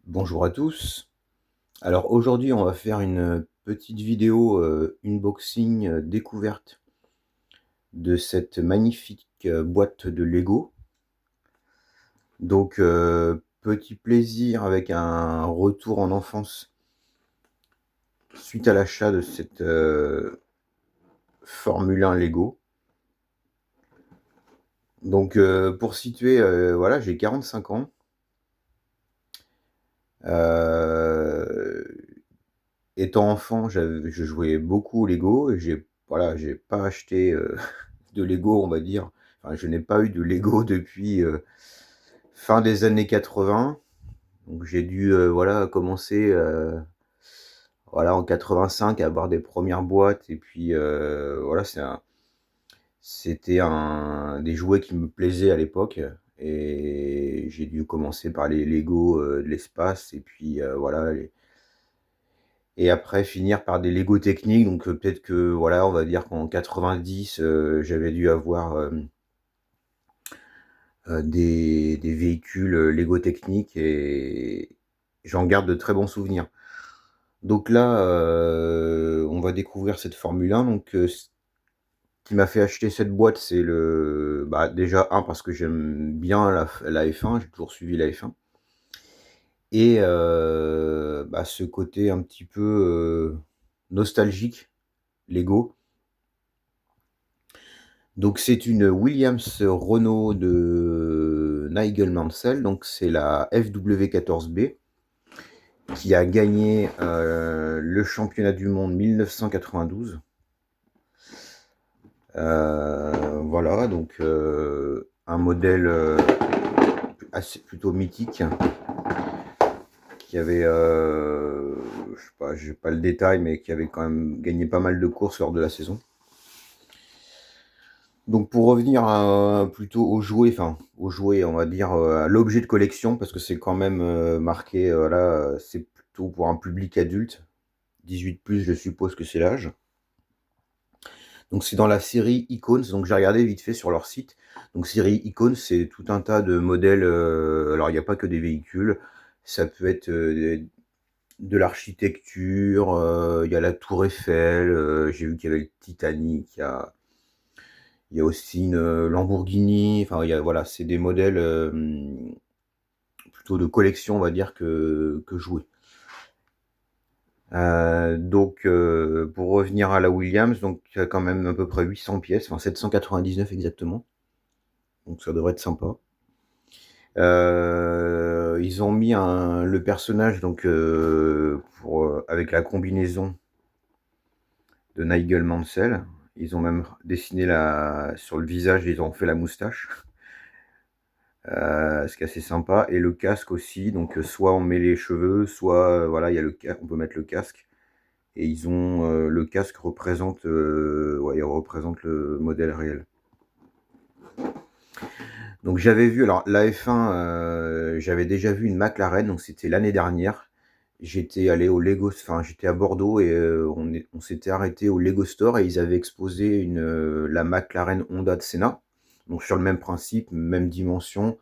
Bonjour à tous. Alors aujourd'hui, on va faire une petite vidéo unboxing découverte de cette magnifique boîte de Lego. Donc petit plaisir avec un retour en enfance suite à l'achat de cette Formule 1 Lego. Donc pour situer, voilà, j'ai 45 ans. Étant enfant, je jouais beaucoup au Lego et j'ai pas acheté de Lego, on va dire. Enfin, je n'ai pas eu de Lego depuis fin des années 80. Donc j'ai dû voilà, commencer voilà, en 85 à avoir des premières boîtes. Et puis voilà, c'était des jouets qui me plaisaient à l'époque. Et j'ai dû commencer par les Lego de l'espace. Et puis voilà, et après finir par des Lego techniques. Donc peut-être que voilà, on va dire qu'en 90, j'avais dû avoir des véhicules Lego techniques et j'en garde de très bons souvenirs. Donc là, on va découvrir cette Formule 1. Donc ce qui m'a fait acheter cette boîte, c'est déjà parce que j'aime bien la F1, j'ai toujours suivi la F1 et ce côté un petit peu nostalgique Lego. Donc c'est une Williams Renault de Nigel Mansell, donc c'est la FW14B qui a gagné le championnat du monde 1992. Voilà, donc un modèle plutôt mythique qui avait, je sais pas, j'ai pas le détail, mais qui avait quand même gagné pas mal de courses lors de la saison. Donc pour revenir plutôt aux jouets, on va dire à l'objet de collection, parce que c'est quand même marqué, voilà, c'est plutôt pour un public adulte. 18+, je suppose que c'est l'âge. Donc c'est dans la série Icons, donc j'ai regardé vite fait sur leur site. Donc série Icons, c'est tout un tas de modèles, alors il n'y a pas que des véhicules, ça peut être de l'architecture, il y a la Tour Eiffel, j'ai vu qu'il y avait le Titanic, il y a aussi une Lamborghini, enfin voilà, c'est des modèles plutôt de collection, on va dire, que jouets. Donc pour revenir à la Williams, donc il y a quand même à peu près 800 pièces, enfin 799 exactement. Donc ça devrait être sympa. Ils ont mis le personnage donc avec la combinaison de Nigel Mansell. Ils ont même dessiné sur le visage, ils ont fait la moustache. Ce qui est assez sympa. Et le casque aussi, donc soit on met les cheveux, soit voilà, on peut mettre le casque. Et ils ont le casque représente, ouais, il représente le modèle réel. Donc j'avais vu, alors la F1, j'avais déjà vu une McLaren, donc c'était l'année dernière. J'étais allé au Lego, enfin j'étais à Bordeaux et on s'était arrêté au Lego Store et ils avaient exposé la McLaren Honda de Senna. Donc sur le même principe, même dimension,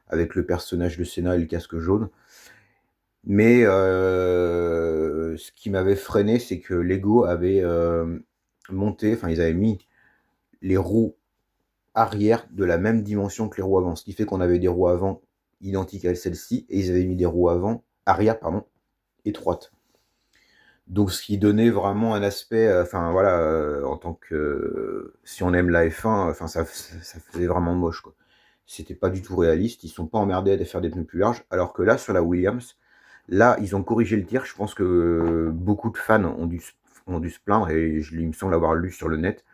avec le personnage de Senna et le casque jaune. Mais ce qui m'avait freiné, c'est que Lego avait monté, enfin ils avaient mis les roues arrière de la même dimension que les roues avant. Ce qui fait qu'on avait des roues avant identiques à celle-ci et ils avaient mis des roues arrière, pardon, étroites. Donc ce qui donnait vraiment un aspect, enfin voilà, en tant que si on aime la F1, enfin ça faisait vraiment moche quoi. C'était pas du tout réaliste, ils sont pas emmerdés à faire des pneus plus larges, alors que là sur la Williams, là ils ont corrigé le tir. Je pense que beaucoup de fans ont dû se plaindre et il me semble avoir lu sur le net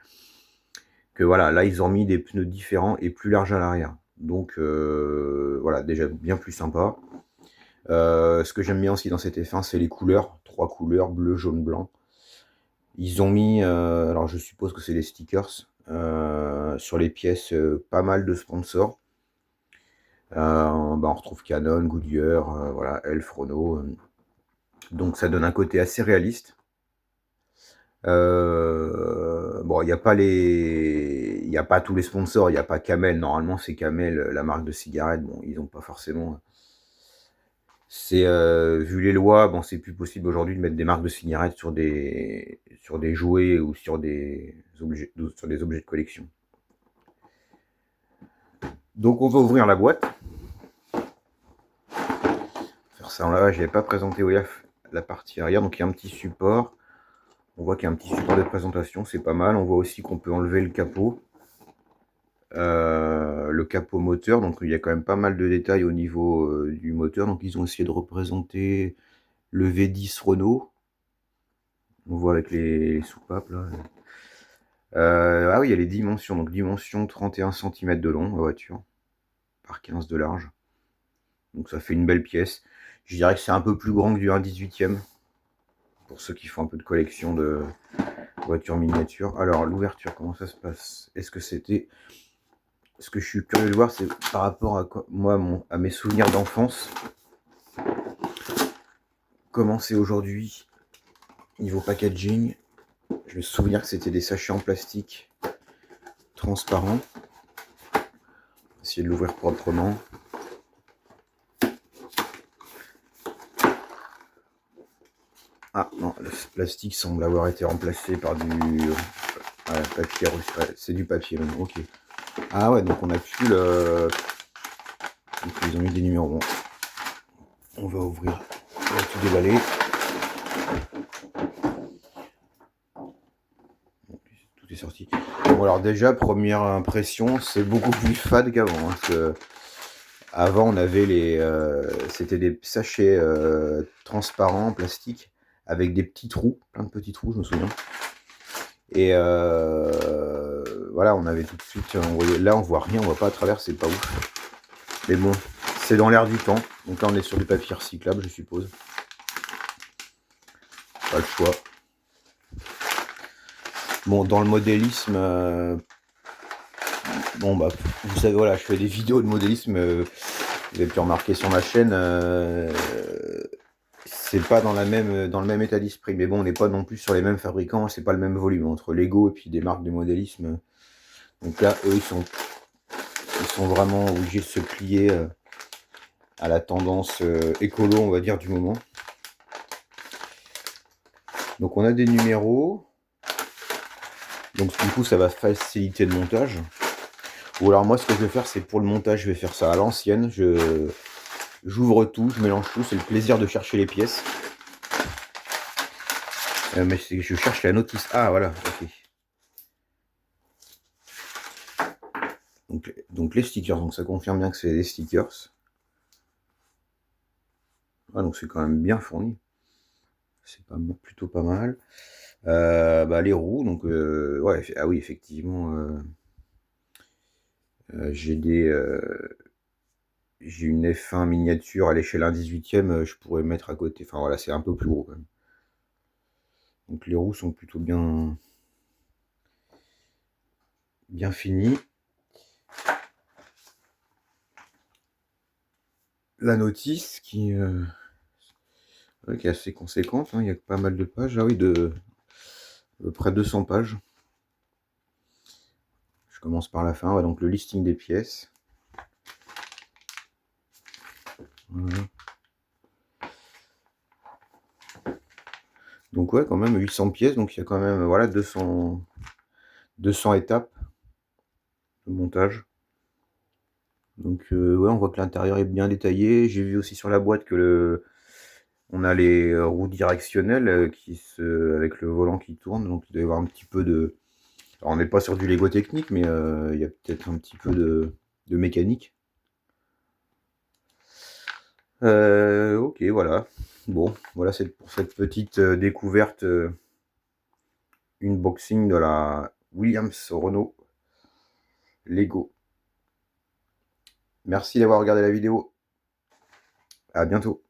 que voilà, là ils ont mis des pneus différents et plus larges à l'arrière. Donc voilà, déjà bien plus sympa. Ce que j'aime bien aussi dans cette F1, c'est les couleurs, 3 couleurs, bleu, jaune, blanc. Ils ont mis, alors je suppose que c'est les stickers, sur les pièces, pas mal de sponsors. On retrouve Canon, Goodyear, voilà, Elf, Renault. Donc ça donne un côté assez réaliste. Bon, il n'y a pas tous les sponsors, il n'y a pas Camel. Normalement, c'est Camel, la marque de cigarettes. Bon, ils n'ont pas forcément C'est vu les lois, bon, c'est plus possible aujourd'hui de mettre des marques de cigarettes sur des jouets ou sur des objets de collection. Donc on va ouvrir la boîte. Faire ça en lavage, je n'avais pas présenté la partie arrière, donc il y a un petit support. On voit qu'il y a un petit support de présentation, c'est pas mal. On voit aussi qu'on peut enlever le capot. Le capot moteur, donc il y a quand même pas mal de détails au niveau du moteur. Donc ils ont essayé de représenter le V10 Renault. On voit avec les soupapes là. Ah oui, il y a les dimensions. Donc dimension 31 cm de long, la voiture, par 15 de large. Donc ça fait une belle pièce. Je dirais que c'est un peu plus grand que du 1/18e. Pour ceux qui font un peu de collection de voitures miniatures. Alors l'ouverture, comment ça se passe? Est-ce que c'était... Ce que je suis curieux de voir, c'est par rapport à moi, à mes souvenirs d'enfance. Comment c'est aujourd'hui, niveau packaging. Je me souviens que c'était des sachets en plastique transparents. Essayer de l'ouvrir proprement. Ah non, le plastique semble avoir été remplacé par du papier. C'est du papier maintenant, ok. Ah ouais, donc on a plus le... Donc ils ont mis des numéros. Bon. On va ouvrir. On va tout déballer. Tout est sorti. Bon alors déjà, première impression, c'est beaucoup plus fade qu'avant. Hein, avant, on avait c'était des sachets transparents en plastique avec des petits trous, plein de petits trous, je me souviens. Et voilà, on avait tout de suite, là on voit rien, on voit pas à travers, c'est pas ouf. Mais bon, c'est dans l'air du temps. Donc là on est sur du papier recyclable, je suppose. Pas le choix. Bon, dans le modélisme, bon bah, vous savez, voilà, je fais des vidéos de modélisme, vous avez pu remarquer sur ma chaîne, c'est pas dans le même état d'esprit. Mais bon, on n'est pas non plus sur les mêmes fabricants, c'est pas le même volume entre Lego et puis des marques de modélisme. Donc là, eux, ils sont vraiment obligés de se plier à la tendance écolo, on va dire, du moment. Donc on a des numéros. Donc du coup, ça va faciliter le montage. Ou alors moi, ce que je vais faire, c'est pour le montage, je vais faire ça à l'ancienne. J'ouvre tout, je mélange tout, c'est le plaisir de chercher les pièces. Mais je cherche la notice. Ah voilà, ok. Donc les stickers, donc ça confirme bien que c'est des stickers. Ah, donc c'est quand même bien fourni. C'est plutôt pas mal. Bah, les roues, donc ouais, ah oui, effectivement, j'ai une F1 miniature à l'échelle 1/18e, je pourrais mettre à côté. Enfin voilà, c'est un peu plus gros quand même. Donc les roues sont plutôt bien finies. La notice qui est assez conséquente, hein, il y a pas mal de pages. Ah oui, de près de 200 pages. Je commence par la fin, ouais, donc le listing des pièces. Voilà. Donc ouais, quand même 800 pièces, donc il y a quand même voilà 200 étapes de montage. Donc ouais, on voit que l'intérieur est bien détaillé. J'ai vu aussi sur la boîte que on a les roues directionnelles avec le volant qui tourne, donc il doit y avoir un petit peu de... Alors on n'est pas sur du Lego technique, mais il y a peut-être un petit peu de mécanique. Ok, voilà. Bon, voilà, c'est pour cette petite découverte, unboxing de la Williams Renault Lego. Merci d'avoir regardé la vidéo. À bientôt.